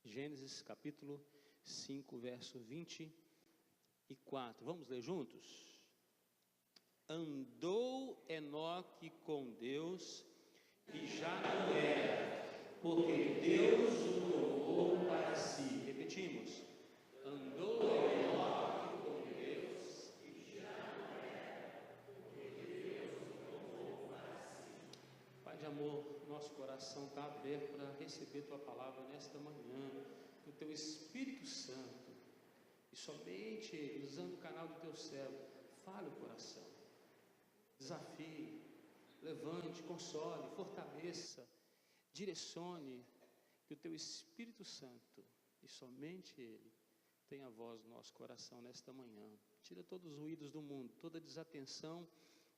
Gênesis capítulo 5, verso 24. Vamos ler juntos? Andou Enoque com Deus e já não era, porque Deus o tomou para si. Repetimos. Andou Enoque com Deus e já não era, porque Deus o tomou para si. Pai de amor, nosso coração está aberto para receber Tua palavra nesta manhã, do Teu Espírito Santo, e somente Ele, usando o canal do Teu servo, fale o coração, desafie, levante, console, fortaleça, direcione, que o Teu Espírito Santo, e somente Ele, tenha voz no nosso coração nesta manhã. Tira todos os ruídos do mundo, toda desatenção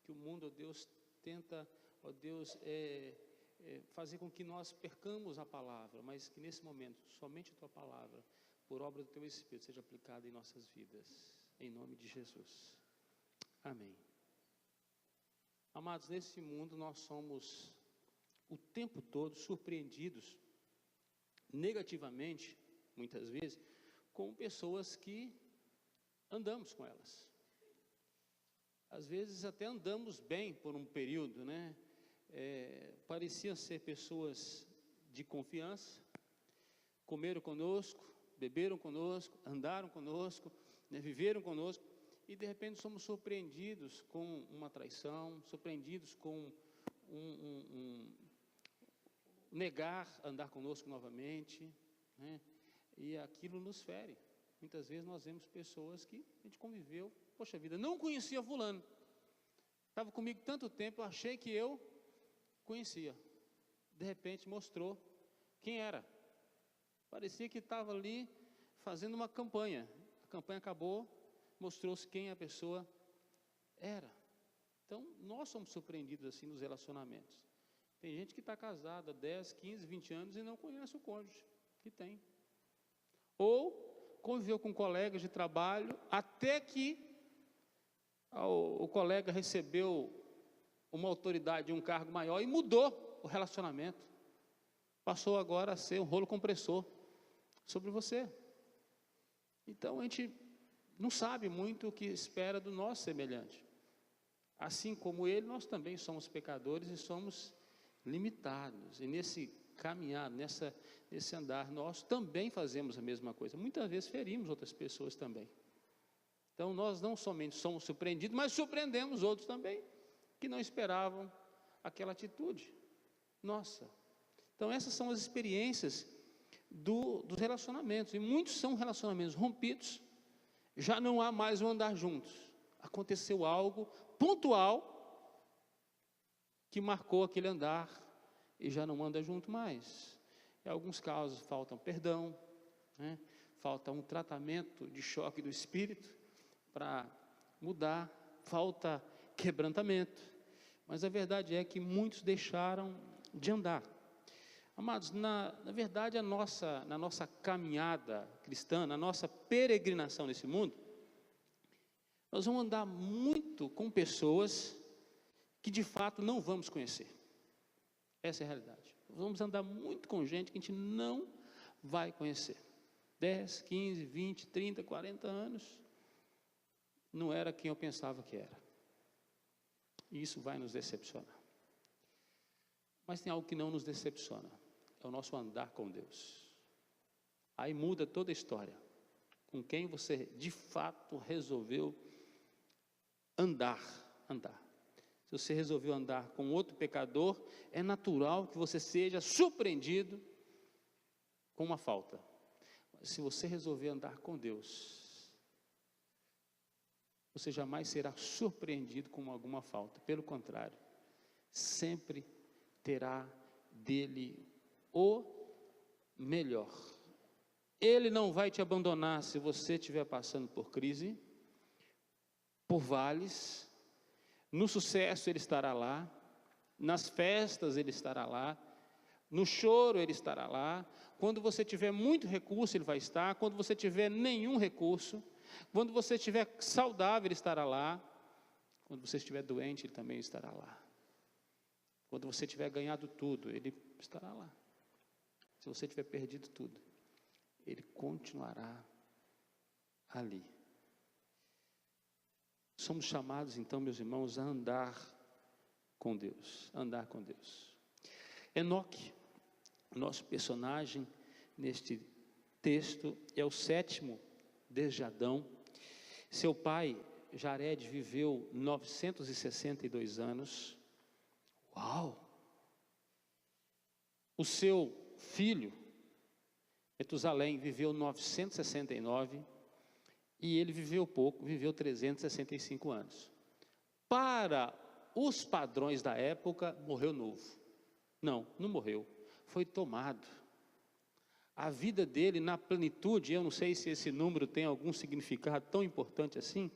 que o mundo, ó Deus, tenta, ó Deus, fazer com que nós percamos a palavra, mas que nesse momento, somente a Tua palavra, por obra do Teu Espírito, seja aplicada em nossas vidas, em nome de Jesus, amém. Amados, nesse mundo nós somos o tempo todo surpreendidos, negativamente, muitas vezes, com pessoas que andamos com elas, às vezes até andamos bem por um período, né? Pareciam ser pessoas de confiança, comeram conosco, beberam conosco, andaram conosco, né, viveram conosco, e de repente somos surpreendidos com uma traição, surpreendidos com negar andar conosco novamente, né, e aquilo nos fere. Muitas vezes nós vemos pessoas que a gente conviveu, poxa vida, não conhecia fulano, estava comigo tanto tempo, eu achei que eu conhecia, de repente mostrou quem era, parecia que estava ali fazendo uma campanha, a campanha acabou, mostrou-se quem a pessoa era. Então nós somos surpreendidos assim nos relacionamentos. Tem gente que está casada há 10, 15, 20 anos e não conhece o cônjuge que tem, ou conviveu com colegas de trabalho, até que o colega recebeu uma autoridade, um cargo maior, e mudou o relacionamento, passou agora a ser um rolo compressor sobre você. Então a gente não sabe muito o que espera do nosso semelhante. Assim como ele, nós também somos pecadores e somos limitados, e nesse caminhar, nesse andar, nós também fazemos a mesma coisa, muitas vezes ferimos outras pessoas também. Então nós não somente somos surpreendidos, mas surpreendemos outros também, que não esperavam aquela atitude nossa. Então essas são as experiências dos relacionamentos, e muitos são relacionamentos rompidos, já não há mais um andar juntos, aconteceu algo pontual, que marcou aquele andar, e já não anda junto mais. Em alguns casos faltam perdão, né? Falta um tratamento de choque do espírito, para mudar, falta quebrantamento, mas a verdade é que muitos deixaram de andar. Amados, na verdade, na nossa caminhada cristã, na nossa peregrinação nesse mundo, nós vamos andar muito com pessoas que de fato não vamos conhecer. Essa é a realidade. Vamos andar muito com gente que a gente não vai conhecer. 10, 15, 20, 30, 40 anos, não era quem eu pensava que era. E isso vai nos decepcionar. Mas tem algo que não nos decepciona, é o nosso andar com Deus. Aí muda toda a história. Com quem você de fato resolveu andar. Se você resolveu andar com outro pecador, é natural que você seja surpreendido com uma falta. Mas se você resolver andar com Deus, você jamais será surpreendido com alguma falta. Pelo contrário, sempre terá dele o melhor. Ele não vai te abandonar se você estiver passando por crise, por vales. No sucesso Ele estará lá, nas festas Ele estará lá, no choro Ele estará lá, quando você tiver muito recurso Ele vai estar, quando você tiver nenhum recurso, quando você estiver saudável Ele estará lá, quando você estiver doente Ele também estará lá, quando você tiver ganhado tudo Ele estará lá, se você tiver perdido tudo ele continuará ali. Somos chamados então, meus irmãos, a andar com Deus, andar com Deus. Enoque, nosso personagem neste texto, é o sétimo desde Adão. Seu pai, Jared, viveu 962 anos. Uau! O seu filho, Metusalém, viveu 969 e ele viveu pouco, viveu 365 anos. Para os padrões da época, morreu novo. Não, não morreu, foi tomado. A vida dele na plenitude, eu não sei se esse número tem algum significado tão importante assim,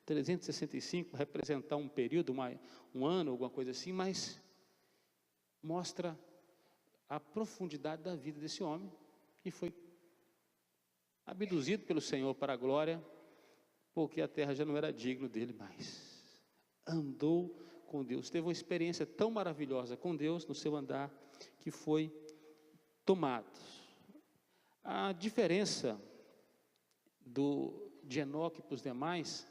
365, representar um período, um ano, alguma coisa assim, mas mostra a profundidade da vida desse homem, que foi abduzido pelo Senhor para a glória, porque a terra já não era digno dele mais. Andou com Deus, teve uma experiência tão maravilhosa com Deus no seu andar, que foi tomado. A diferença de Enoque para os demais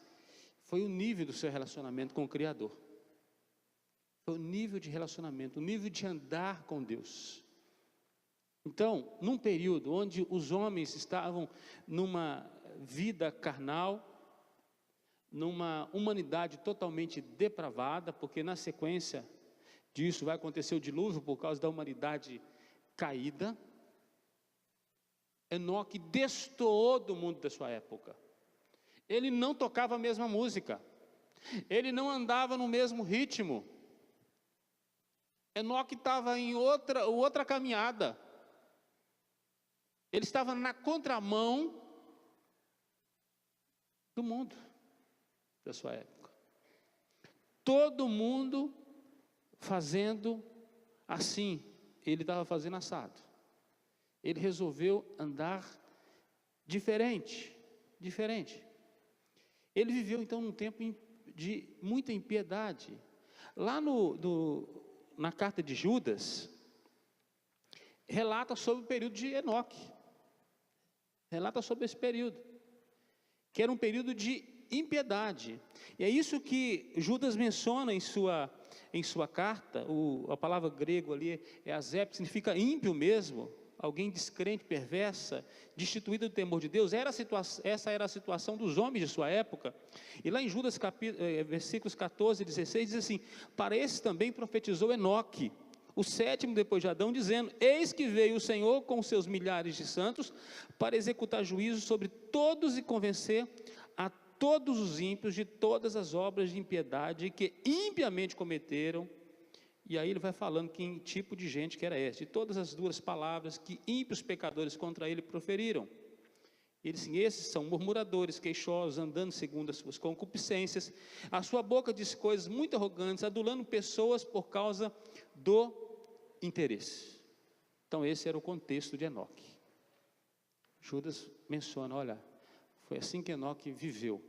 foi o nível do seu relacionamento com o Criador. Foi o nível de relacionamento, o nível de andar com Deus. Então, num período onde os homens estavam numa vida carnal, numa humanidade totalmente depravada, porque na sequência disso vai acontecer o dilúvio por causa da humanidade caída, Enoque destoou do mundo da sua época. Ele não tocava a mesma música, ele não andava no mesmo ritmo. Enoque estava em outra caminhada. Ele estava na contramão do mundo da sua época. Todo mundo fazendo assim, ele estava fazendo assado. Ele resolveu andar diferente. Ele viveu então num tempo de muita impiedade. Lá na carta de Judas, relata sobre o período de Enoque. Relata sobre esse período, que era um período de impiedade. E é isso que Judas menciona em sua carta. A palavra grego ali é azep, significa ímpio mesmo, alguém descrente, perversa, destituída do temor de Deus. Essa era a situação dos homens de sua época. E lá em Judas versículos 14 e 16 diz assim: para esse também profetizou Enoque, o sétimo depois de Adão, dizendo: eis que veio o Senhor com seus milhares de santos para executar juízo sobre todos e convencer a todos os ímpios de todas as obras de impiedade que impiamente cometeram. E aí ele vai falando que tipo de gente que era esse, de todas as duras palavras que ímpios pecadores contra ele proferiram. Ele diz assim: esses são murmuradores, queixosos, andando segundo as suas concupiscências. A sua boca diz coisas muito arrogantes, adulando pessoas por causa do interesse. Então esse era o contexto de Enoque. Judas menciona, olha, foi assim que Enoque viveu.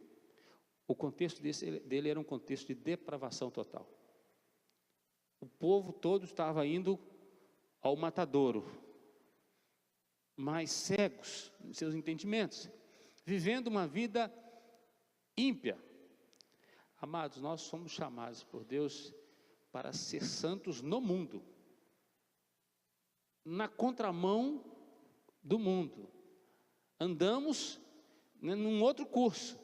O contexto dele era um contexto de depravação total. O povo todo estava indo ao matadouro, mas cegos em seus entendimentos, vivendo uma vida ímpia. Amados, nós somos chamados por Deus para ser santos no mundo, na contramão do mundo. Andamos num outro curso.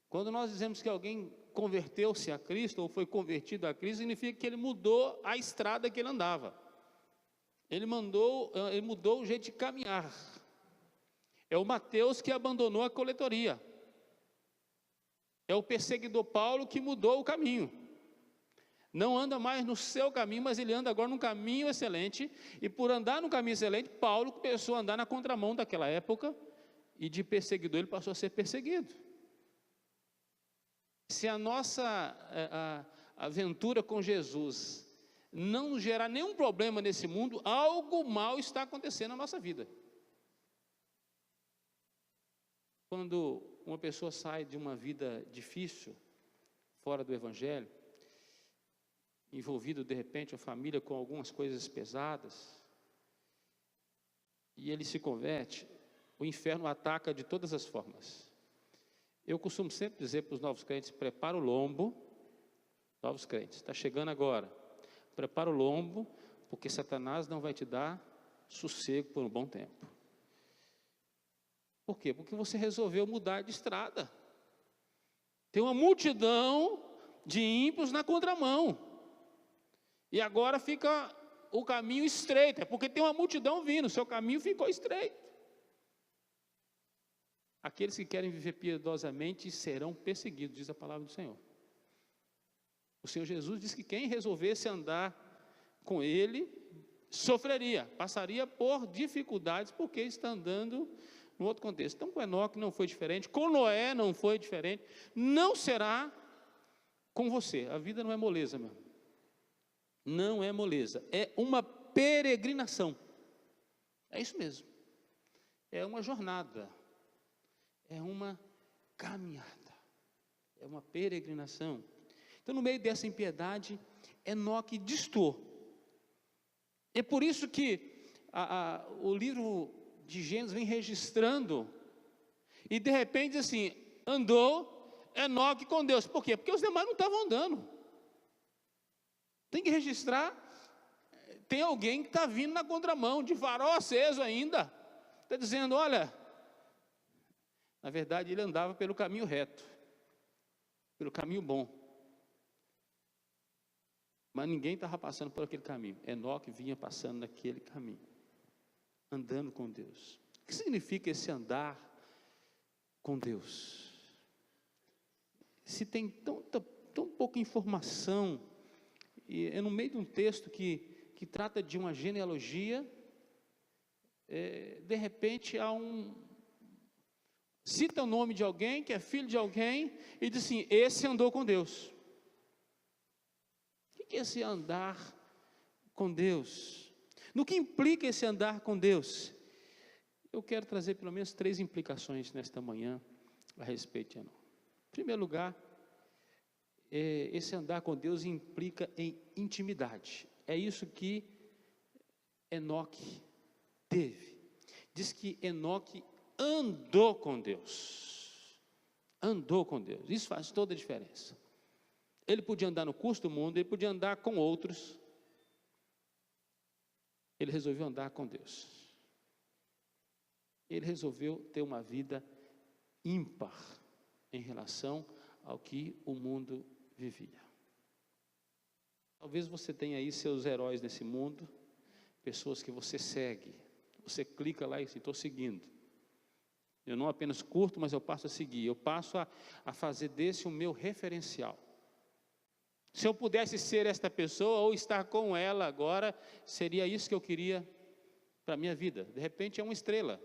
Quando nós dizemos que alguém converteu-se a Cristo ou foi convertido a Cristo, significa que ele mudou a estrada que ele andava. Ele mudou o jeito de caminhar. É o Mateus que abandonou a coletoria. É o perseguidor Paulo que mudou o caminho. Não anda mais no seu caminho, mas ele anda agora num caminho excelente. E por andar num caminho excelente, Paulo começou a andar na contramão daquela época. E de perseguidor ele passou a ser perseguido. Se a nossa aventura com Jesus não nos gerar nenhum problema nesse mundo, algo mal está acontecendo na nossa vida. Quando uma pessoa sai de uma vida difícil, fora do Evangelho, envolvido de repente a família com algumas coisas pesadas, e ele se converte, o inferno ataca de todas as formas. Eu costumo sempre dizer para os novos crentes: prepara o lombo, novos crentes, está chegando agora, prepara o lombo, porque Satanás não vai te dar sossego por um bom tempo. Por quê? Porque você resolveu mudar de estrada. Tem uma multidão de ímpios na contramão, e agora fica o caminho estreito, é porque tem uma multidão vindo, o seu caminho ficou estreito. Aqueles que querem viver piedosamente serão perseguidos, diz a palavra do Senhor. O Senhor Jesus disse que quem resolvesse andar com Ele, sofreria, passaria por dificuldades, porque está andando no outro contexto. Então com Enoque não foi diferente, com Noé não foi diferente, não será com você. A vida não é moleza, meu irmão. Não é moleza, é uma peregrinação. É isso mesmo. É uma jornada, é uma caminhada, é uma peregrinação. Então, no meio dessa impiedade, Enoque distou. É por isso que o livro de Gênesis vem registrando, e de repente assim, andou Enoque com Deus. Por quê? Porque os demais não estavam andando. Tem que registrar, tem alguém que está vindo na contramão, de farol aceso ainda, está dizendo: olha, na verdade ele andava pelo caminho reto, pelo caminho bom, mas ninguém estava passando por aquele caminho. Enoque vinha passando naquele caminho, andando com Deus. O que significa esse andar com Deus? Se tem tão pouca informação, e é no meio de um texto que trata de uma genealogia, de repente cita o nome de alguém, que é filho de alguém, e diz assim: esse andou com Deus. O que é esse andar com Deus? No que implica esse andar com Deus? Eu quero trazer pelo menos 3 implicações nesta manhã a respeito de Enoque. Em primeiro lugar, esse andar com Deus implica em intimidade. É isso que Enoque teve. Diz que Enoque andou com Deus. Andou com Deus. Isso faz toda a diferença. Ele podia andar no curso do mundo, ele podia andar com outros. Ele resolveu andar com Deus. Ele resolveu ter uma vida ímpar em relação ao que o mundo vivia. Talvez você tenha aí seus heróis nesse mundo, pessoas que você segue, você clica lá e diz: estou seguindo. Eu não apenas curto, mas eu passo a seguir, eu passo a fazer desse o meu referencial. Se eu pudesse ser esta pessoa ou estar com ela agora, seria isso que eu queria para a minha vida. De repente é uma estrela,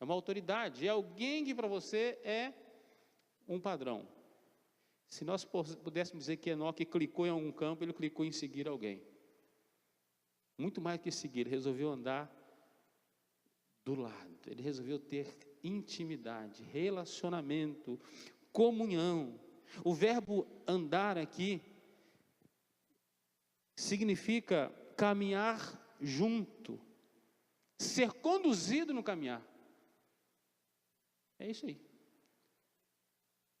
é uma autoridade, é alguém que para você é um padrão. Se nós pudéssemos dizer que Enoque clicou em algum campo, ele clicou em seguir alguém. Muito mais que seguir, ele resolveu andar do lado, ele resolveu ter intimidade, relacionamento, comunhão. O verbo andar aqui significa caminhar junto, ser conduzido no caminhar. É isso aí.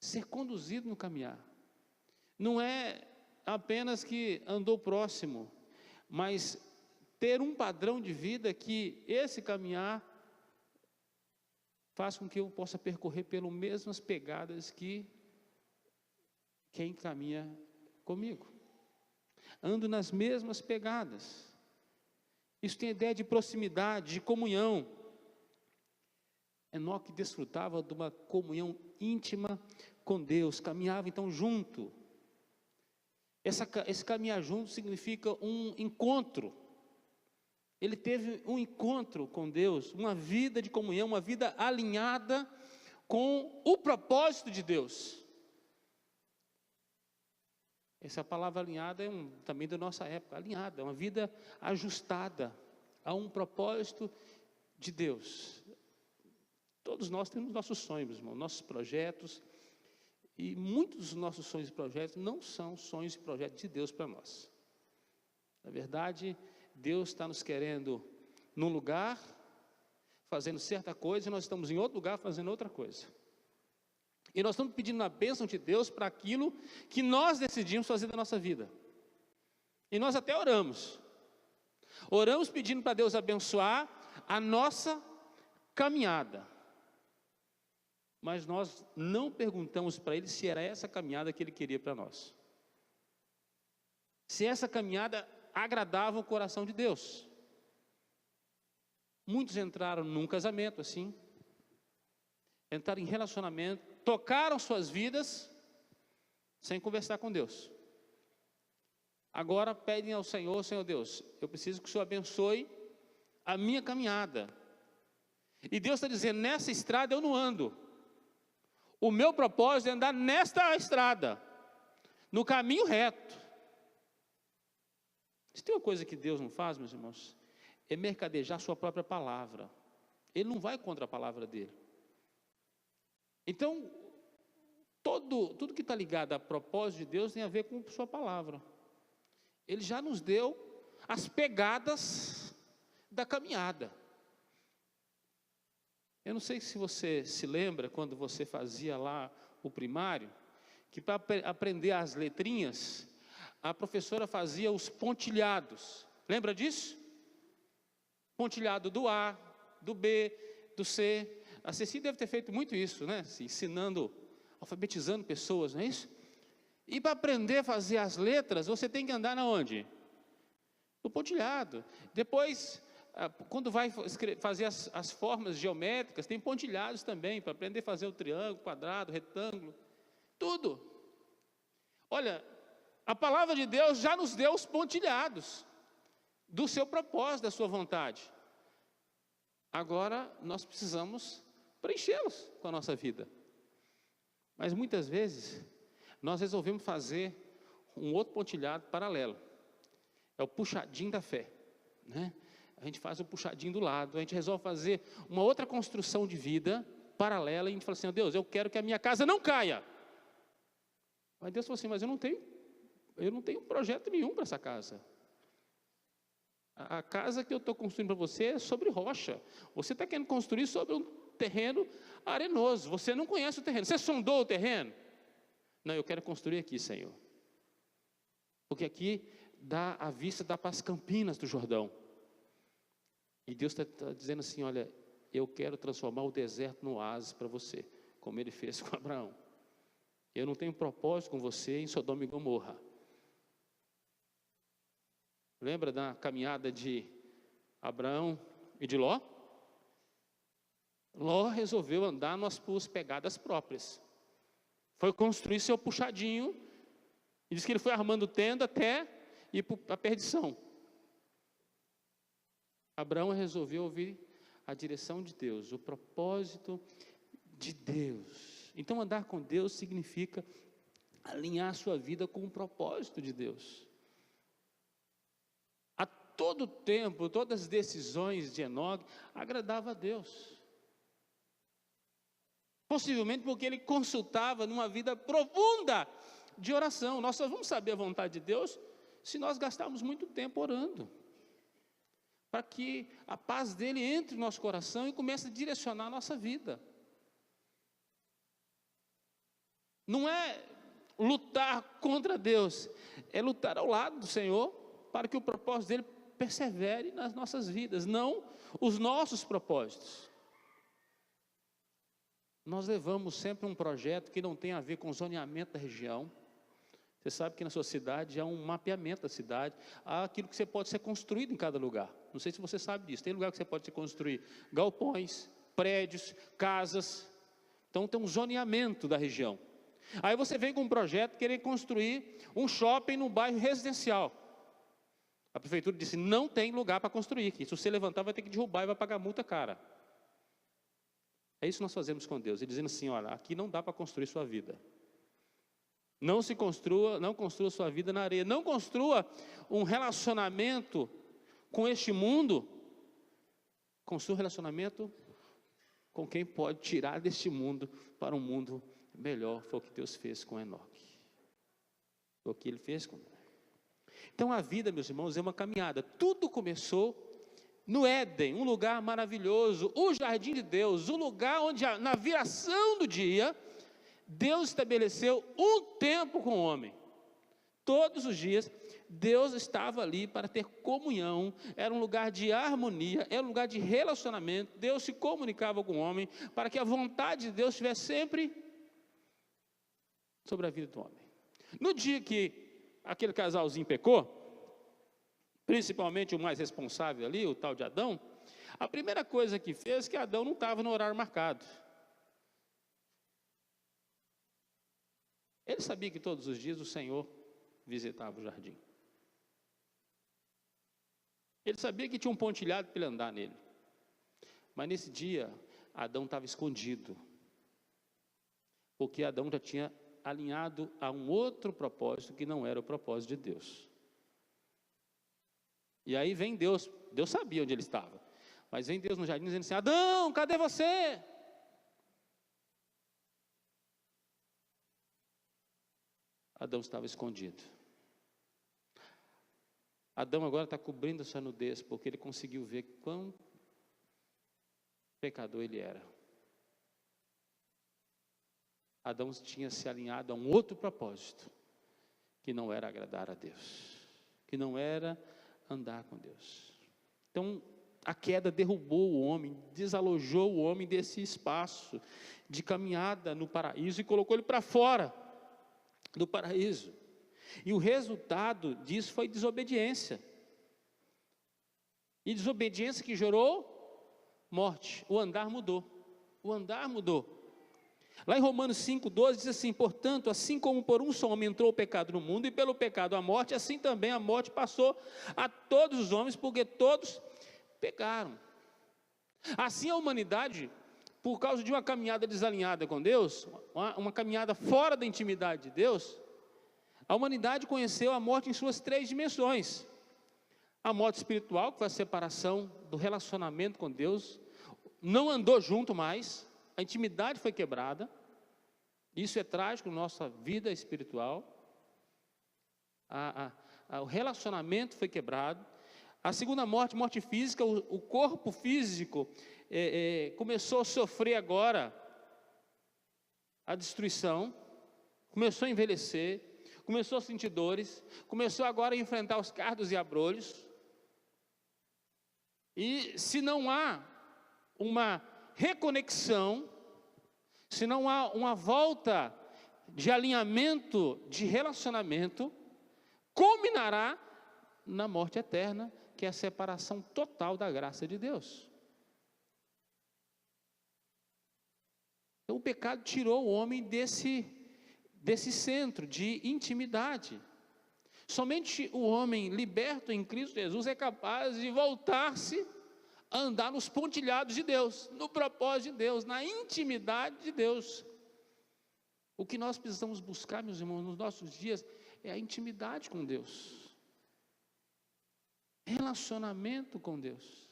Ser conduzido no caminhar. Não é apenas que andou próximo, mas ter um padrão de vida que esse caminhar faz com que eu possa percorrer pelas mesmas pegadas que quem caminha comigo. Ando nas mesmas pegadas. Isso tem a ideia de proximidade, de comunhão. Enoque desfrutava de uma comunhão íntima com Deus, caminhava então junto. Esse caminhar junto significa um encontro. Ele teve um encontro com Deus, uma vida de comunhão, uma vida alinhada com o propósito de Deus. Essa palavra alinhada é também da nossa época, alinhada, uma vida ajustada a um propósito de Deus. Todos nós temos nossos sonhos, irmão, nossos projetos, e muitos dos nossos sonhos e projetos não são sonhos e projetos de Deus para nós. Na verdade, Deus está nos querendo num lugar, fazendo certa coisa e nós estamos em outro lugar fazendo outra coisa. E nós estamos pedindo a bênção de Deus para aquilo que nós decidimos fazer da nossa vida. E nós até oramos. Oramos pedindo para Deus abençoar a nossa caminhada. Mas nós não perguntamos para Ele se era essa caminhada que Ele queria para nós. Se essa caminhada agradava o coração de Deus. Muitos entraram num casamento assim, entraram em relacionamento, tocaram suas vidas, sem conversar com Deus. Agora pedem ao Senhor, Senhor Deus, eu preciso que o Senhor abençoe a minha caminhada. E Deus está dizendo, nessa estrada eu não ando. O meu propósito é andar nesta estrada, no caminho reto. Se tem uma coisa que Deus não faz, meus irmãos, é mercadejar a sua própria palavra. Ele não vai contra a palavra dele. Então, tudo que está ligado a propósito de Deus tem a ver com sua palavra. Ele já nos deu as pegadas da caminhada. Eu não sei se você se lembra, quando você fazia lá o primário, que para aprender as letrinhas, a professora fazia os pontilhados. Lembra disso? Pontilhado do A, do B, do C. A Ceci deve ter feito muito isso, né? Ensinando, alfabetizando pessoas, não é isso? E para aprender a fazer as letras, você tem que andar na onde? No pontilhado. Depois, quando vai fazer as formas geométricas, tem pontilhados também, para aprender a fazer o triângulo, quadrado, retângulo, tudo. Olha, a palavra de Deus já nos deu os pontilhados do seu propósito, da sua vontade. Agora, nós precisamos preenchê-los com a nossa vida. Mas muitas vezes, nós resolvemos fazer um outro pontilhado paralelo. É o puxadinho da fé, né? A gente faz o puxadinho do lado, a gente resolve fazer uma outra construção de vida paralela, e a gente fala assim, oh, Deus, eu quero que a minha casa não caia. Mas Deus falou assim, mas eu não tenho projeto nenhum para essa casa. A casa que eu estou construindo para você é sobre rocha. Você está querendo construir sobre um terreno arenoso. Você não conhece o terreno. Você sondou o terreno? Não, eu quero construir aqui, Senhor. Porque aqui dá a vista para as campinas do Jordão. E Deus está dizendo assim, olha, eu quero transformar o deserto no oásis para você, como Ele fez com Abraão. Eu não tenho propósito com você em Sodoma e Gomorra. Lembra da caminhada de Abraão e de Ló? Ló resolveu andar nas suas pegadas próprias. Foi construir seu puxadinho. E diz que ele foi armando tenda até ir para a perdição. Abraão resolveu ouvir a direção de Deus, o propósito de Deus. Então andar com Deus significa alinhar a sua vida com o propósito de Deus. Todo o tempo, todas as decisões de Enoque agradavam a Deus. Possivelmente porque ele consultava numa vida profunda de oração. Nós só vamos saber a vontade de Deus se nós gastarmos muito tempo orando. Para que a paz dele entre no nosso coração e comece a direcionar a nossa vida. Não é lutar contra Deus, é lutar ao lado do Senhor para que o propósito dele persevere nas nossas vidas, não os nossos propósitos. Nós levamos sempre um projeto que não tem a ver com o zoneamento da região. Você sabe que na sua cidade há um mapeamento da cidade, há aquilo que você pode ser construído em cada lugar. Não sei se você sabe disso, tem lugar que você pode se construir galpões, prédios, casas. Então tem um zoneamento da região. Aí você vem com um projeto querer construir um shopping no bairro residencial. A prefeitura disse, não tem lugar para construir aqui. Se você levantar, vai ter que derrubar e vai pagar multa cara. É isso que nós fazemos com Deus. Ele dizendo assim, olha, aqui não dá para construir sua vida. Não construa sua vida na areia. Não construa um relacionamento com este mundo. Construa um relacionamento com quem pode tirar deste mundo para um mundo melhor. Foi o que Deus fez com Enoque. Foi o que Ele fez com Enoque. Então a vida, meus irmãos, é uma caminhada. Tudo começou no Éden, um lugar maravilhoso, o jardim de Deus, o lugar onde na viração do dia, Deus estabeleceu um tempo com o homem. Todos os dias, Deus estava ali para ter comunhão, era um lugar de harmonia, era um lugar de relacionamento. Deus se comunicava com o homem para que a vontade de Deus estivesse sempre sobre a vida do homem. No dia que aquele casalzinho pecou, principalmente o mais responsável ali, o tal de Adão, a primeira coisa que fez é que Adão não estava no horário marcado. Ele sabia que todos os dias o Senhor visitava o jardim. Ele sabia que tinha um pontilhado para ele andar nele. Mas nesse dia, Adão estava escondido. Porque Adão já tinha alinhado a um outro propósito que não era o propósito de Deus. E aí vem Deus, Deus sabia onde ele estava, mas vem Deus no jardim dizendo assim: Adão, cadê você? Adão estava escondido. Adão agora está cobrindo a sua nudez, porque ele conseguiu ver quão pecador ele era. Adão tinha se alinhado a um outro propósito, que não era agradar a Deus, que não era andar com Deus. Então, a queda derrubou o homem, desalojou o homem desse espaço de caminhada no paraíso e colocou ele para fora do paraíso. E o resultado disso foi desobediência. E desobediência que gerou morte. O andar mudou. O andar mudou. Lá em Romanos 5,12 diz assim: portanto, assim como por um só homem entrou o pecado no mundo, e pelo pecado a morte, assim também a morte passou a todos os homens, porque todos pecaram. Assim a humanidade, por causa de uma caminhada desalinhada com Deus, uma caminhada fora da intimidade de Deus, a humanidade conheceu a morte em suas 3 dimensões. A morte espiritual, que foi a separação do relacionamento com Deus, não andou junto mais, a intimidade foi quebrada. Isso é trágico na nossa vida espiritual. O relacionamento foi quebrado. A segunda morte, morte física, o corpo físico começou a sofrer agora a destruição, começou a envelhecer, começou a sentir dores, começou agora a enfrentar os cardos e abrolhos. E se não há uma reconexão, se não há uma volta de alinhamento, de relacionamento, culminará na morte eterna, que é a separação total da graça de Deus. Então, o pecado tirou o homem desse centro de intimidade. Somente o homem liberto em Cristo Jesus é capaz de voltar-se a andar nos pontilhados de Deus, no propósito de Deus, na intimidade de Deus. O que nós precisamos buscar, meus irmãos, nos nossos dias, é a intimidade com Deus, relacionamento com Deus.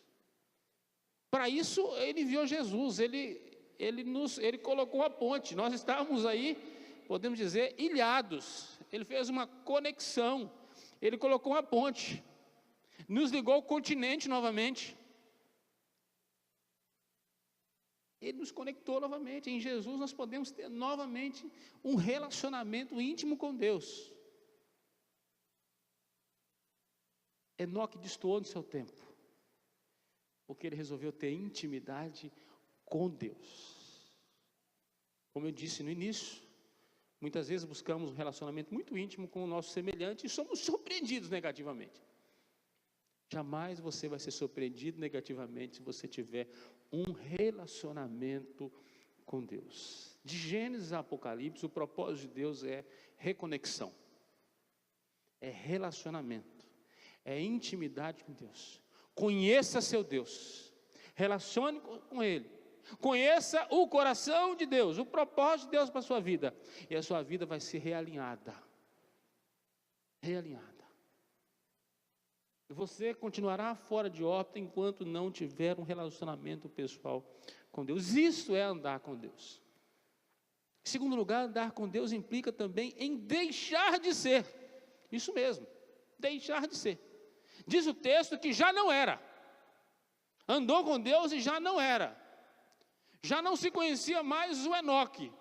Para isso, ele enviou Jesus, ele colocou a ponte. Nós estávamos aí, podemos dizer, ilhados. Ele fez uma conexão, ele colocou uma ponte, nos ligou ao continente novamente. Ele nos conectou novamente. Em Jesus nós podemos ter novamente um relacionamento íntimo com Deus. Enoque destoou no seu tempo, porque ele resolveu ter intimidade com Deus. Como eu disse no início, muitas vezes buscamos um relacionamento muito íntimo com o nosso semelhante e somos surpreendidos negativamente. Jamais você vai ser surpreendido negativamente se você tiver um relacionamento com Deus. De Gênesis a Apocalipse, o propósito de Deus é reconexão, é relacionamento, é intimidade com Deus. Conheça seu Deus, relacione com Ele, conheça o coração de Deus, o propósito de Deus para a sua vida, e a sua vida vai ser realinhada. Você continuará fora de órbita enquanto não tiver um relacionamento pessoal com Deus. Isso é andar com Deus. Em segundo lugar, andar com Deus implica também em deixar de ser. Isso mesmo, deixar de ser. Diz o texto que já não era. andou com Deus e já não era. Já não se conhecia mais o Enoque.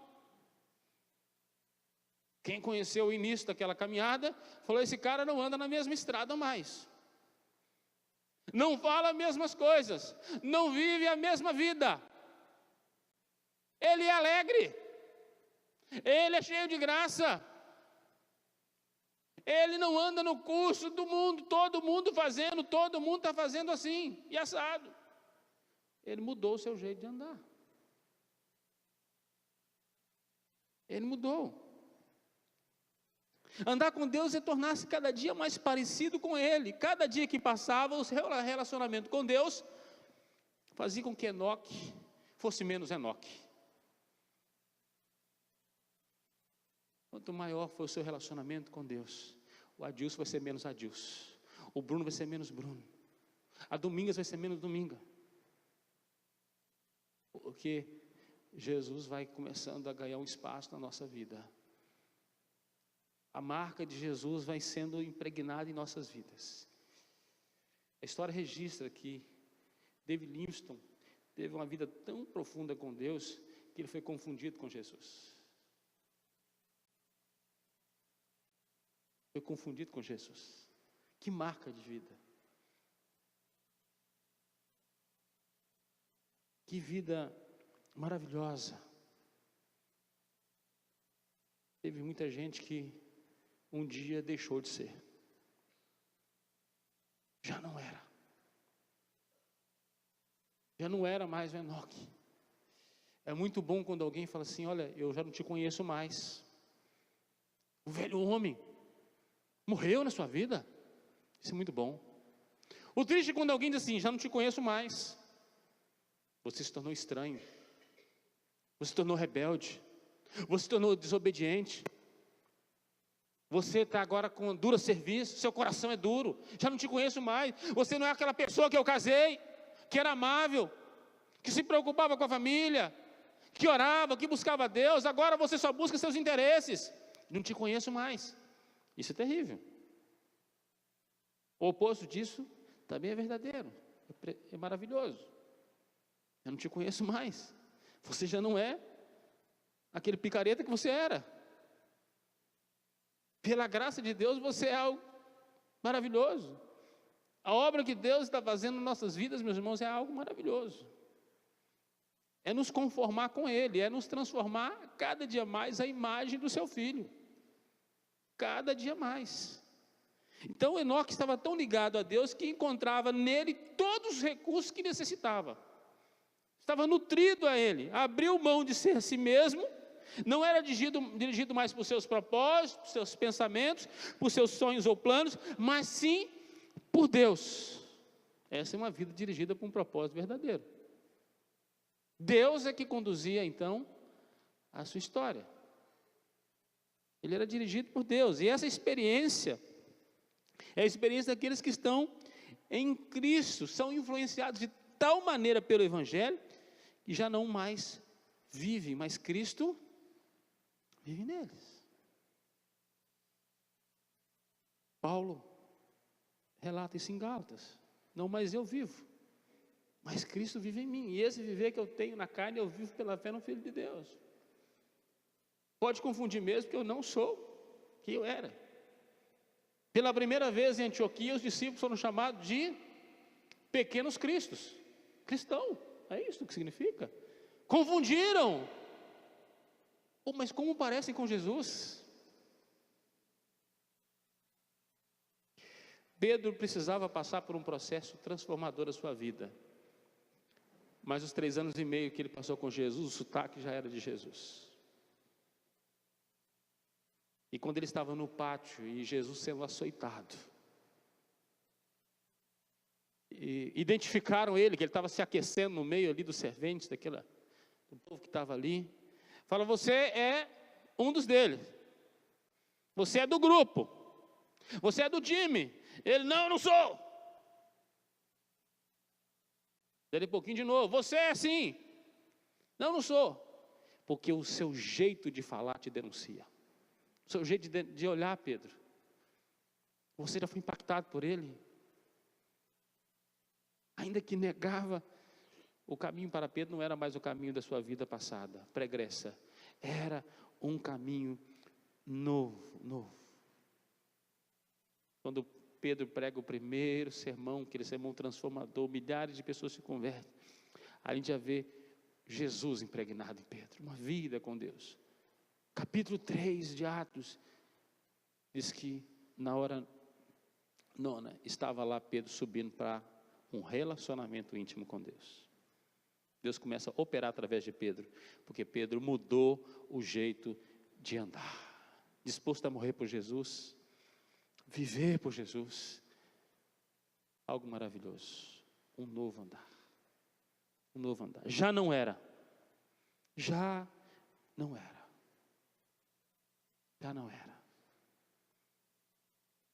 Quem conheceu o início daquela caminhada, falou, esse cara não anda na mesma estrada mais. Não fala as mesmas coisas, não vive a mesma vida. Ele é alegre, ele é cheio de graça. Ele não anda no curso do mundo, todo mundo está fazendo assim, e assado. Ele mudou o seu jeito de andar. Ele mudou. Andar com Deus é tornar-se cada dia mais parecido com Ele. Cada dia que passava, o seu relacionamento com Deus fazia com que Enoque fosse menos Enoque. Quanto maior for o seu relacionamento com Deus, o Adilson vai ser menos Adilson, o Bruno vai ser menos Bruno, a Domingas vai ser menos Dominga. Porque Jesus vai começando a ganhar um espaço na nossa vida. A marca de Jesus vai sendo impregnada em nossas vidas. A história registra que David Livingstone teve uma vida tão profunda com Deus que ele foi confundido com Jesus. Foi confundido com Jesus. Que marca de vida. Que vida maravilhosa. Teve muita gente que um dia deixou de ser. Já não era. Já não era mais o Enoque. É muito bom quando alguém fala assim, olha, eu já não te conheço mais. O velho homem morreu na sua vida. Isso é muito bom. O triste é quando alguém diz assim, já não te conheço mais. Você se tornou estranho. Você se tornou rebelde. Você se tornou desobediente. Você está agora com duro serviço, seu coração é duro, já não te conheço mais. Você não é aquela pessoa que eu casei, que era amável, que se preocupava com a família, que orava, que buscava Deus. Agora você só busca seus interesses. Não te conheço mais. Isso é terrível. O oposto disso também é verdadeiro, é maravilhoso. Eu não te conheço mais. Você já não é aquele picareta que você era. Pela graça de Deus, você é algo maravilhoso. A obra que Deus está fazendo em nossas vidas, meus irmãos, é algo maravilhoso. É nos conformar com Ele, é nos transformar cada dia mais a imagem do seu Filho. Cada dia mais. Então, Enoque estava tão ligado a Deus que encontrava nele todos os recursos que necessitava. Estava nutrido a Ele, abriu mão de ser a si mesmo. Não era dirigido mais por seus propósitos, por seus pensamentos, por seus sonhos ou planos, mas sim por Deus. Essa é uma vida dirigida por um propósito verdadeiro. Deus é que conduzia então a sua história. Ele era dirigido por Deus. E essa experiência é a experiência daqueles que estão em Cristo, são influenciados de tal maneira pelo Evangelho que já não mais vivem, mas Cristo vive neles. Paulo relata isso em Gálatas. Não mais eu vivo, mas Cristo vive em mim. E esse viver que eu tenho na carne, eu vivo pela fé no Filho de Deus. Pode confundir mesmo, porque eu não sou quem eu era. Pela primeira vez em Antioquia, os discípulos foram chamados de pequenos cristos. Cristão, é isso que significa. Confundiram. Mas como parecem com Jesus? Pedro precisava passar por um processo transformador da sua vida. Mas os 3 anos e meio que ele passou com Jesus, o sotaque já era de Jesus. E quando ele estava no pátio e Jesus sendo açoitado, e identificaram ele, que ele estava se aquecendo no meio ali dos serventes, do povo que estava ali. Fala, você é um dos deles. Você é do grupo. Você é do time. Ele, não, eu não sou. Dele um pouquinho de novo. Você é assim. Não, eu não sou. Porque o seu jeito de falar te denuncia. O seu jeito de olhar, Pedro. Você já foi impactado por ele. ainda que negava, o caminho para Pedro não era mais o caminho da sua vida passada, pregressa, era um caminho novo. Quando Pedro prega o primeiro sermão, aquele sermão transformador, milhares de pessoas se convertem, a gente já vê Jesus impregnado em Pedro, uma vida com Deus. Capítulo 3 de Atos, diz que na hora nona, estava lá Pedro subindo para um relacionamento íntimo com Deus. Deus começa a operar através de Pedro, porque Pedro mudou o jeito de andar, disposto a morrer por Jesus, viver por Jesus, algo maravilhoso, um novo andar, já não era,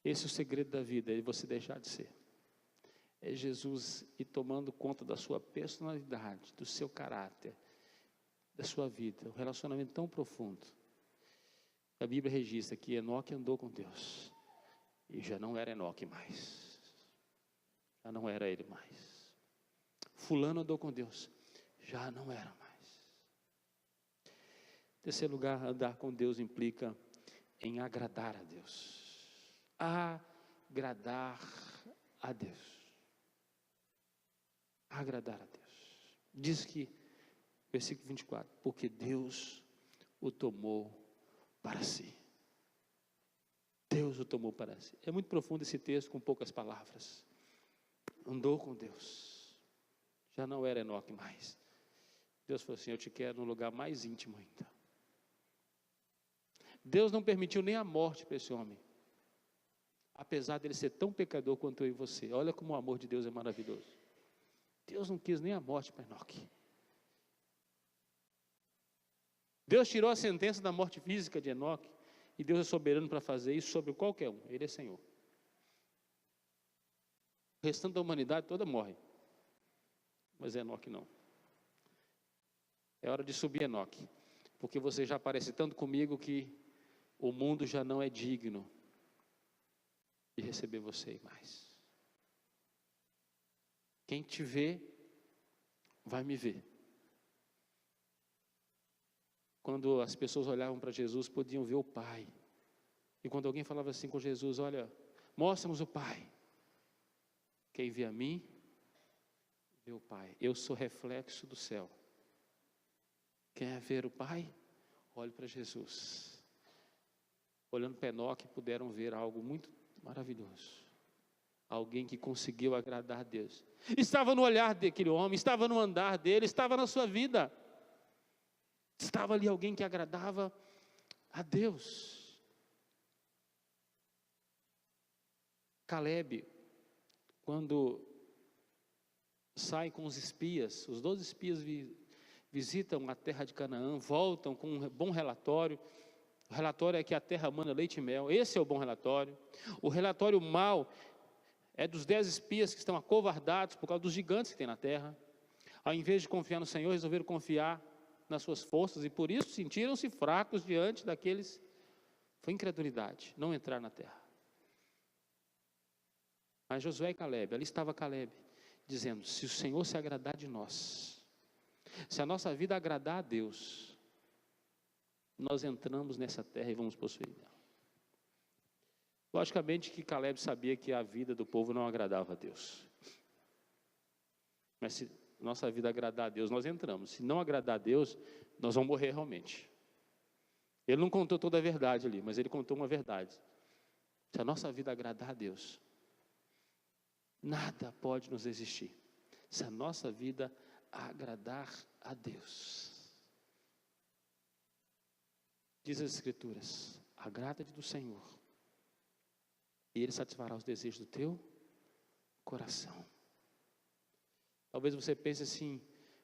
esse é o segredo da vida, é você deixar de ser, é Jesus ir tomando conta da sua personalidade, do seu caráter, da sua vida, um relacionamento tão profundo. A Bíblia registra que Enoque andou com Deus, e já não era Enoque mais, já não era ele mais. Fulano andou com Deus, já não era mais. Terceiro lugar, andar com Deus implica em agradar a Deus. Agradar a Deus. Agradar a Deus. Diz que, versículo 24, porque Deus o tomou para si. Deus o tomou para si. É muito profundo esse texto com poucas palavras. Andou com Deus. Já não era Enoque mais. Deus falou assim, eu te quero num lugar mais íntimo ainda. Deus não permitiu nem a morte para esse homem, apesar dele ser tão pecador quanto eu e você. Olha como o amor de Deus é maravilhoso. Deus não quis nem a morte para Enoque. Deus tirou a sentença da morte física de Enoque, e Deus é soberano para fazer isso sobre qualquer um. Ele é Senhor. O restante da humanidade toda morre, mas Enoque não. É hora de subir, Enoque, porque você já parece tanto comigo que o mundo já não é digno de receber você mais. Quem te vê, vai me ver. Quando as pessoas olhavam para Jesus, podiam ver o Pai. E quando alguém falava assim com Jesus, olha, mostra-nos o Pai. Quem vê a mim, vê o Pai. Eu sou reflexo do céu. Quer ver o Pai? Olhe para Jesus. Olhando para Enoque, puderam ver algo muito maravilhoso. Alguém que conseguiu agradar a Deus. Estava no olhar daquele homem, estava no andar dele, estava na sua vida. Estava ali alguém que agradava a Deus. Caleb, quando sai com os espias, os 12 espias visitam a terra de Canaã, voltam com um bom relatório. O relatório é que a terra mana leite e mel, esse é o bom relatório. O relatório mau é dos 10 espias que estão acovardados por causa dos gigantes que tem na terra. Ao invés de confiar no Senhor, resolveram confiar nas suas forças, e por isso sentiram-se fracos diante daqueles. Foi incredulidade, não entrar na terra. Mas Josué e Caleb, ali estava Caleb, dizendo, se o Senhor se agradar de nós, se a nossa vida agradar a Deus, nós entramos nessa terra e vamos possuí-la. Logicamente que Caleb sabia que a vida do povo não agradava a Deus. Mas se nossa vida agradar a Deus, nós entramos. Se não agradar a Deus, nós vamos morrer realmente. Ele não contou toda a verdade ali, mas ele contou uma verdade. Se a nossa vida agradar a Deus, nada pode nos resistir. Se a nossa vida agradar a Deus. Diz as Escrituras, agrada-te do Senhor, e Ele satisfará os desejos do teu coração. Talvez você pense assim,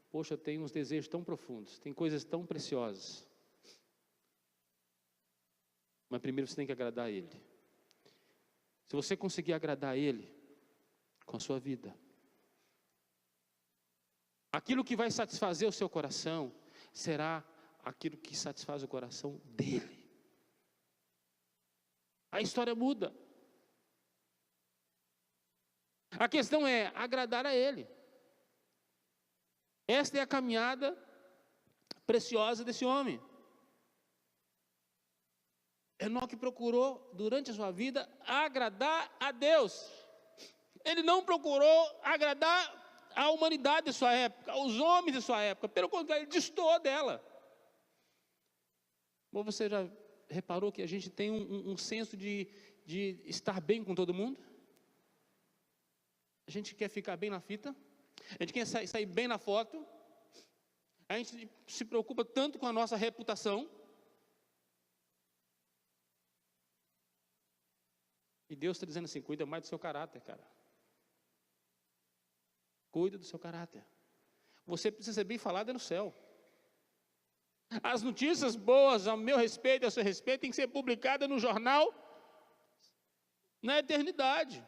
poxa, eu tenho uns desejos tão profundos, tem coisas tão preciosas. Mas primeiro você tem que agradar a Ele. Se você conseguir agradar a Ele com a sua vida, aquilo que vai satisfazer o seu coração será aquilo que satisfaz o coração dele. A história muda. A questão é agradar a Ele. Esta é a caminhada preciosa desse homem. Enoque procurou, durante a sua vida, agradar a Deus. Ele não procurou agradar a humanidade de sua época, aos homens de sua época. Pelo contrário, ele destoou dela. Ou você já reparou que a gente tem um senso de estar bem com todo mundo? A gente quer ficar bem na fita, a gente quer sair bem na foto, a gente se preocupa tanto com a nossa reputação. E Deus está dizendo assim: cuida mais do seu caráter, cara. Cuida do seu caráter. Você precisa ser bem falado no céu. As notícias boas ao meu respeito e ao seu respeito têm que ser publicadas no jornal na eternidade.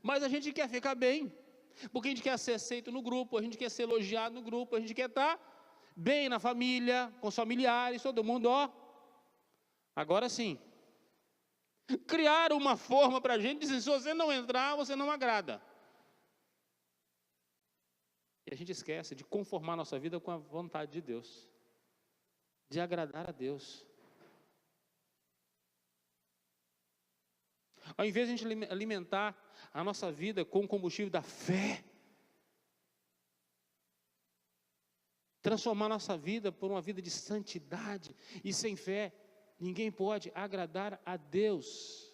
Mas a gente quer ficar bem, porque a gente quer ser aceito no grupo, a gente quer ser elogiado no grupo, a gente quer estar bem na família, com os familiares, todo mundo, ó. Agora sim, criaram uma forma para a gente dizer: se você não entrar, você não agrada. E a gente esquece de conformar nossa vida com a vontade de Deus, de agradar a Deus. Ao invés de a gente alimentar a nossa vida com o combustível da fé, transformar nossa vida por uma vida de santidade, e sem fé, ninguém pode agradar a Deus.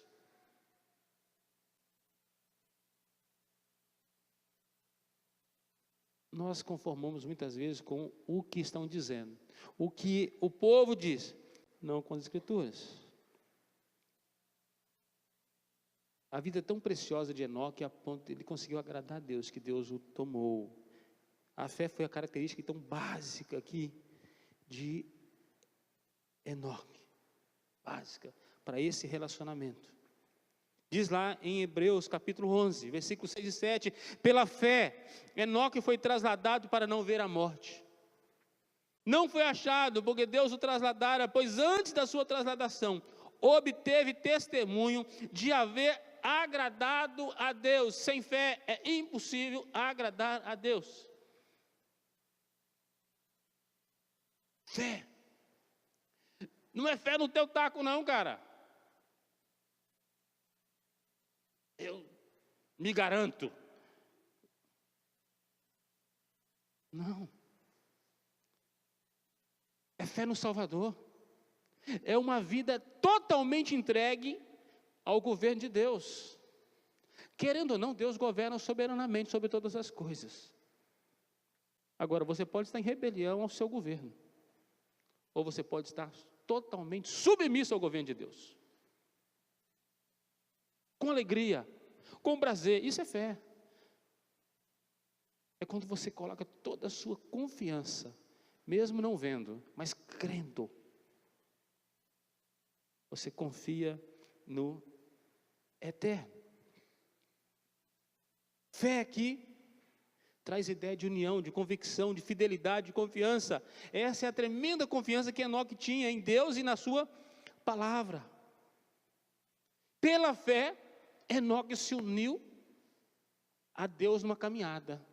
Nós conformamos muitas vezes com o que estão dizendo, o que o povo diz, não com as Escrituras. A vida é tão preciosa de Enoque, a ponto de ele conseguiu agradar a Deus, que Deus o tomou. A fé foi a característica tão básica aqui de Enoque, básica para esse relacionamento. Diz lá em Hebreus capítulo 11, versículos 6 e 7, pela fé, Enoque foi trasladado para não ver a morte. Não foi achado, porque Deus o trasladara, pois antes da sua trasladação, obteve testemunho de haver agradado a Deus. Sem fé é impossível agradar a Deus. Fé. Não é fé no teu taco não, cara. Eu me garanto. Não. É fé no Salvador. É uma vida totalmente entregue ao governo de Deus. Querendo ou não, Deus governa soberanamente sobre todas as coisas. Agora, você pode estar em rebelião ao seu governo, ou você pode estar totalmente submisso ao governo de Deus. Com alegria, com prazer, isso é fé. É quando você coloca toda a sua confiança, mesmo não vendo, mas crendo. Você confia no eterno. Fé aqui traz ideia de união, de convicção, de fidelidade, de confiança. Essa é a tremenda confiança que Enoque tinha em Deus e na sua palavra. Pela fé, Enoque se uniu a Deus numa caminhada.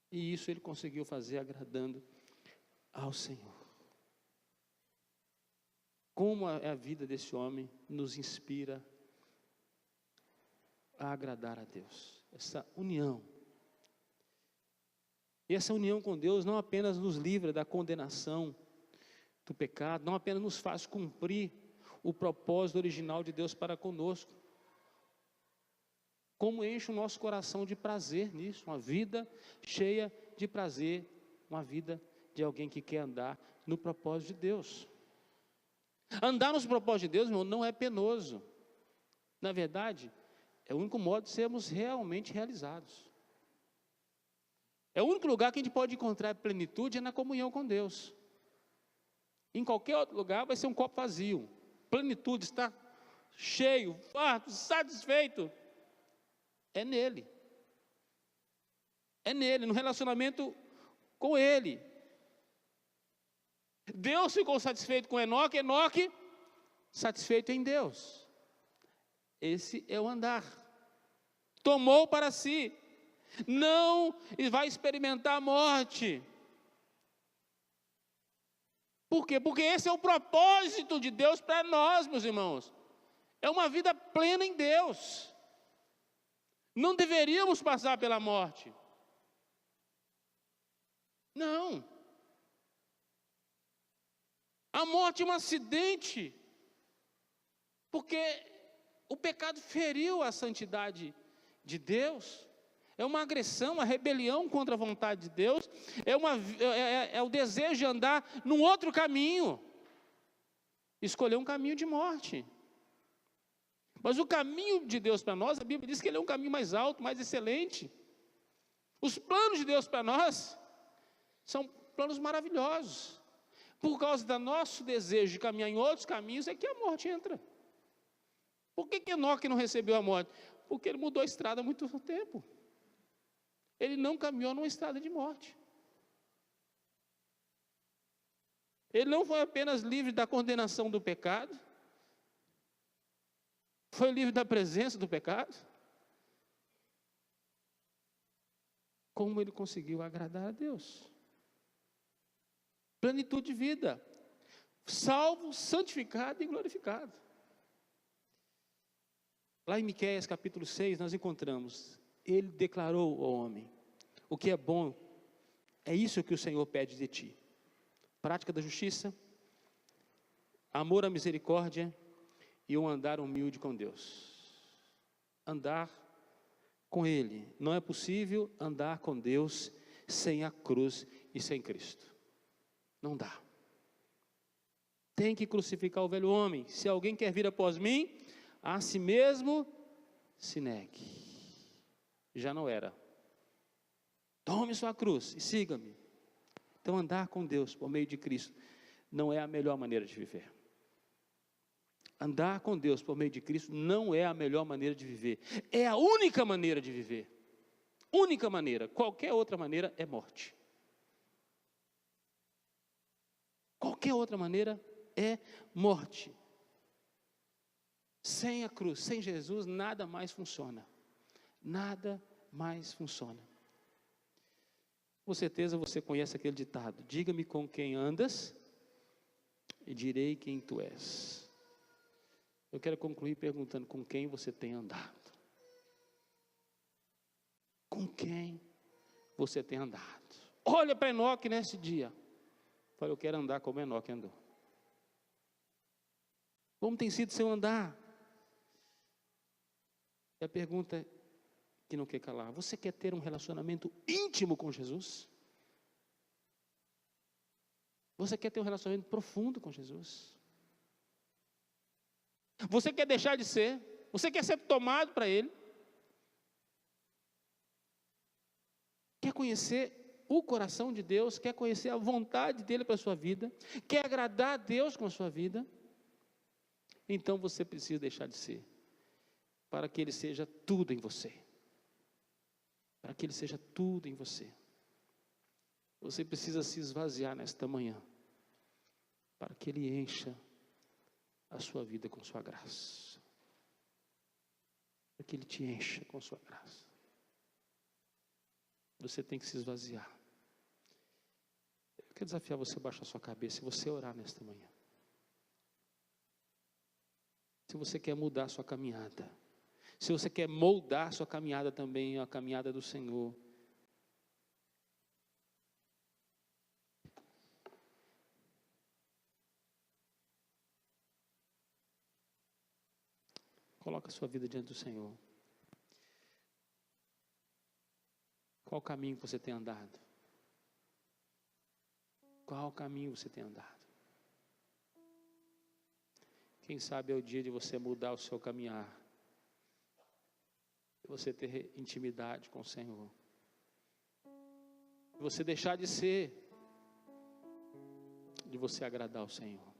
E isso ele conseguiu fazer agradando ao Senhor. Como a vida desse homem nos inspira a agradar a Deus. Essa união. E essa união com Deus não apenas nos livra da condenação do pecado, não apenas nos faz cumprir o propósito original de Deus para conosco, como enche o nosso coração de prazer nisso, uma vida cheia de prazer, uma vida de alguém que quer andar no propósito de Deus. Andar nos propósitos de Deus, irmão, não é penoso. Na verdade, é o único modo de sermos realmente realizados. É o único lugar que a gente pode encontrar plenitude é na comunhão com Deus. Em qualquer outro lugar vai ser um copo vazio. Plenitude, está cheio, farto, satisfeito. É nele. É nele, no relacionamento com Ele. Deus ficou satisfeito com Enoque, Enoque satisfeito em Deus. Esse é o andar. Tomou para si, não vai experimentar a morte. Por quê? Porque esse é o propósito de Deus para nós, meus irmãos. É uma vida plena em Deus. Não deveríamos passar pela morte. Não. A morte é um acidente, porque o pecado feriu a santidade de Deus. É uma agressão, uma rebelião contra a vontade de Deus. É o desejo de andar num outro caminho. Escolher um caminho de morte. Mas o caminho de Deus para nós, a Bíblia diz que ele é um caminho mais alto, mais excelente. Os planos de Deus para nós são planos maravilhosos. Por causa do nosso desejo de caminhar em outros caminhos, é que a morte entra. Por que Enoque não recebeu a morte? Porque ele mudou a estrada há muito tempo. Ele não caminhou numa estrada de morte. Ele não foi apenas livre da condenação do pecado, foi livre da presença do pecado. Como ele conseguiu agradar a Deus? Plenitude de vida, salvo, santificado e glorificado. Lá em Miqueias capítulo 6 nós encontramos, ele declarou ao homem, o que é bom, é isso que o Senhor pede de ti. Prática da justiça, amor à misericórdia e um andar humilde com Deus. Andar com Ele. Não é possível andar com Deus sem a cruz e sem Cristo. Não dá. Tem que crucificar o velho homem. Se alguém quer vir após mim, a si mesmo se negue. Já não era. Tome sua cruz e siga-me. Então andar com Deus por meio de Cristo não é a melhor maneira de viver. Andar com Deus por meio de Cristo não é a melhor maneira de viver. É a única maneira de viver. Única maneira. Qualquer outra maneira é morte. Qualquer outra maneira é morte. Sem a cruz, sem Jesus, nada mais funciona. Nada mais funciona. Com certeza você conhece aquele ditado: diga-me com quem andas e direi quem tu és. Eu quero concluir perguntando: com quem você tem andado? Com quem você tem andado? Olha para Enoque nesse dia. Fala, eu quero andar como Enoque andou. Como tem sido seu andar? E a pergunta que não quer calar: você quer ter um relacionamento íntimo com Jesus? Você quer ter um relacionamento profundo com Jesus? Você quer deixar de ser? Você quer ser tomado para Ele? Quer conhecer o coração de Deus? Quer conhecer a vontade dEle para a sua vida? Quer agradar a Deus com a sua vida? Então você precisa deixar de ser, para que Ele seja tudo em você. Para que Ele seja tudo em você. Você precisa se esvaziar nesta manhã, para que Ele encha a sua vida com sua graça. Para que Ele te encha com sua graça. Você tem que se esvaziar. Eu quero desafiar você a baixar a sua cabeça e você orar nesta manhã. Se você quer mudar a sua caminhada, se você quer moldar a sua caminhada também, a caminhada do Senhor, coloca a sua vida diante do Senhor. Qual caminho você tem andado? Qual caminho você tem andado? Quem sabe é o dia de você mudar o seu caminhar, de você ter intimidade com o Senhor, de você deixar de ser, de você agradar ao Senhor,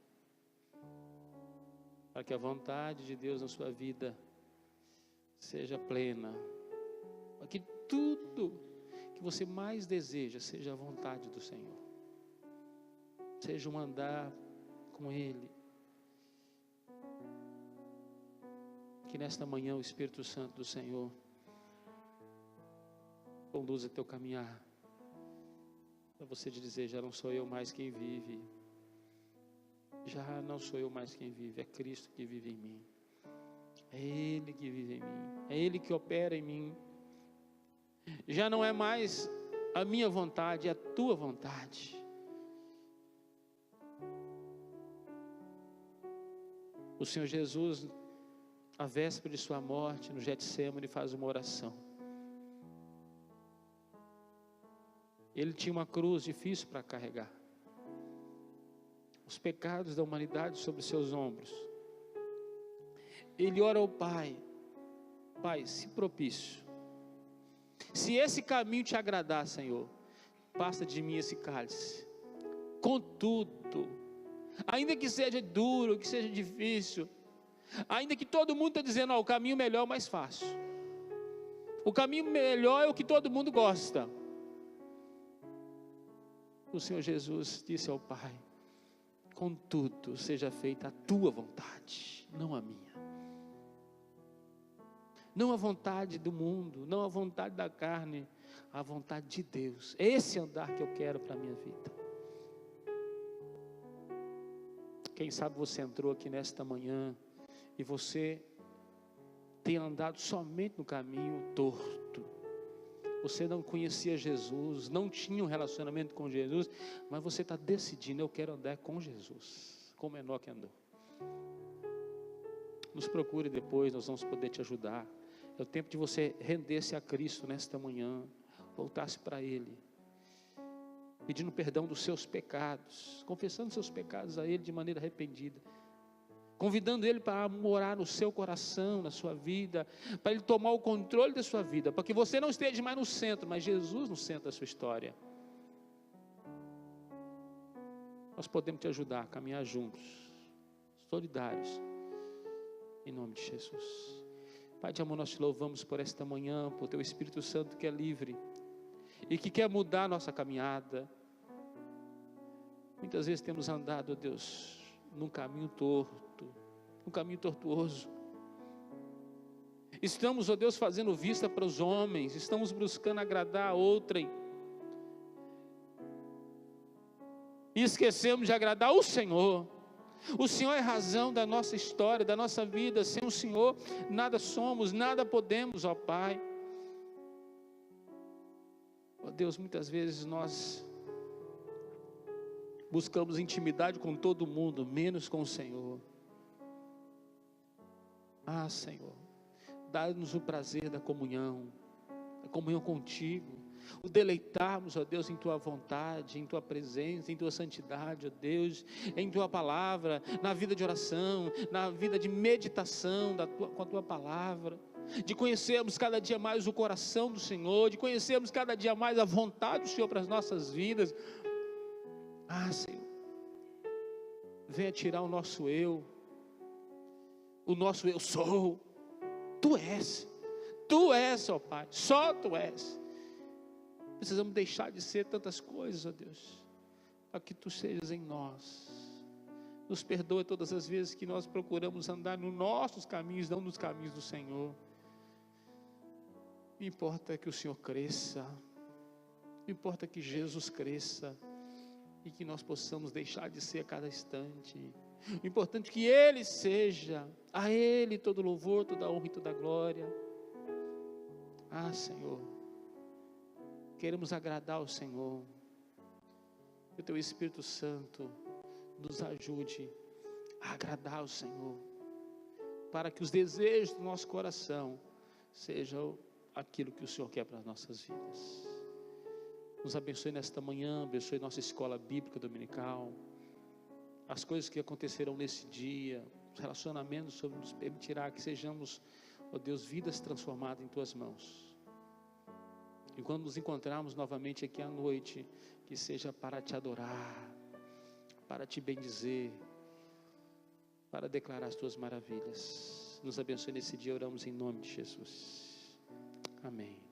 para que a vontade de Deus na sua vida seja plena, para que tudo que você mais deseja seja a vontade do Senhor, seja um andar com Ele, Que nesta manhã o Espírito Santo do Senhor conduza teu caminhar, para você te dizer: já não sou eu mais quem vive, já não sou eu mais quem vive, é Cristo que vive em mim, é Ele que vive em mim, é Ele que opera em mim. Já não é mais a minha vontade, é a tua vontade. O Senhor Jesus, à véspera de sua morte, no Getsêmani, faz uma oração. Ele tinha uma cruz difícil para carregar, os pecados da humanidade sobre seus ombros. Ele ora ao Pai: Pai, se propício, se esse caminho te agradar, Senhor, passa de mim esse cálice. Contudo, ainda que seja duro, que seja difícil, ainda que todo mundo está dizendo: o caminho melhor é o mais fácil, o caminho melhor é o que todo mundo gosta, o Senhor Jesus disse ao Pai: contudo, seja feita a tua vontade, não a minha. Não a vontade do mundo, não a vontade da carne, a vontade de Deus. É esse andar que eu quero para a minha vida. Quem sabe você entrou aqui nesta manhã e você tem andado somente no caminho torto. Você não conhecia Jesus, não tinha um relacionamento com Jesus, mas você está decidindo: eu quero andar com Jesus, como Enoque andou. Nos procure depois, nós vamos poder te ajudar. É o tempo de você render-se a Cristo nesta manhã, voltar-se para Ele, pedindo perdão dos seus pecados, confessando seus pecados a Ele de maneira arrependida, convidando Ele para morar no seu coração, na sua vida, para Ele tomar o controle da sua vida, para que você não esteja mais no centro, mas Jesus no centro da sua história. Nós podemos te ajudar a caminhar juntos, solidários, em nome de Jesus. Pai de amor, nós te louvamos por esta manhã, por teu Espírito Santo que é livre e que quer mudar a nossa caminhada. Muitas vezes temos andado, ó Deus, num caminho torto, num caminho tortuoso. Estamos, ó Deus, fazendo vista para os homens, estamos buscando agradar a outrem, e esquecemos de agradar o Senhor. O Senhor é a razão da nossa história, da nossa vida. Sem o Senhor nada somos, nada podemos, ó Pai. Ó Deus, muitas vezes nós buscamos intimidade com todo mundo, menos com o Senhor. Ah, Senhor, dá-nos o prazer da comunhão contigo, o deleitarmos, ó Deus, em Tua vontade, em Tua presença, em Tua santidade, ó Deus, em Tua palavra, na vida de oração, na vida de meditação com a Tua palavra, de conhecermos cada dia mais o coração do Senhor, de conhecermos cada dia mais a vontade do Senhor para as nossas vidas. Ah, Senhor, venha tirar o nosso eu sou. Tu és, ó Pai, só Tu és. Precisamos deixar de ser tantas coisas, ó Deus, para que Tu sejas em nós. Nos perdoa todas as vezes que nós procuramos andar nos nossos caminhos, não nos caminhos do Senhor. O que importa é que o Senhor cresça, o que importa é que Jesus cresça, e que nós possamos deixar de ser a cada instante. O importante é que Ele seja, a Ele todo louvor, toda honra e toda glória. Ah, Senhor, queremos agradar ao Senhor. Que o Teu Espírito Santo nos ajude a agradar ao Senhor, para que os desejos do nosso coração sejam aquilo que o Senhor quer para as nossas vidas. Nos abençoe nesta manhã, abençoe nossa escola bíblica dominical, as coisas que acontecerão nesse dia, os relacionamentos que o Senhor nos permitirá, que sejamos, ó Deus, vidas transformadas em Tuas mãos. E quando nos encontrarmos novamente aqui à noite, que seja para Te adorar, para Te bendizer, para declarar as Tuas maravilhas. Nos abençoe nesse dia, oramos em nome de Jesus. Amém.